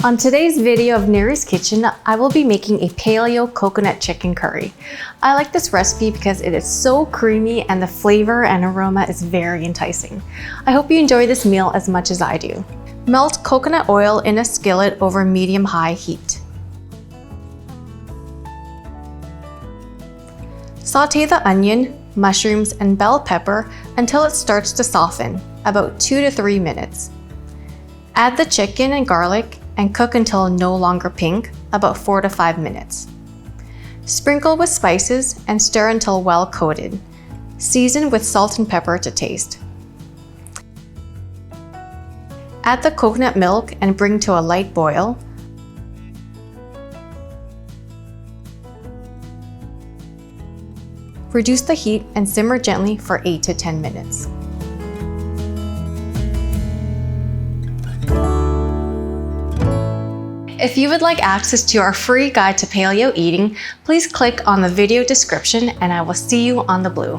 On today's video of Narys Kitchen, I will be making a Paleo Coconut Chicken Curry. I like this recipe because it is so creamy and the flavor and aroma is very enticing. I hope you enjoy this meal as much as I do. Melt coconut oil in a skillet over medium-high heat. Sauté the onion, mushrooms, and bell pepper until it starts to soften, about 2 to 3 minutes. Add the chicken and garlic and cook until no longer pink, about 4 to 5 minutes. Sprinkle with spices and stir until well coated. Season with salt and pepper to taste. Add the coconut milk and bring to a light boil. Reduce the heat and simmer gently for 8 to 10 minutes. If you would like access to our free guide to paleo eating, please click on the video description and I will see you on the blue.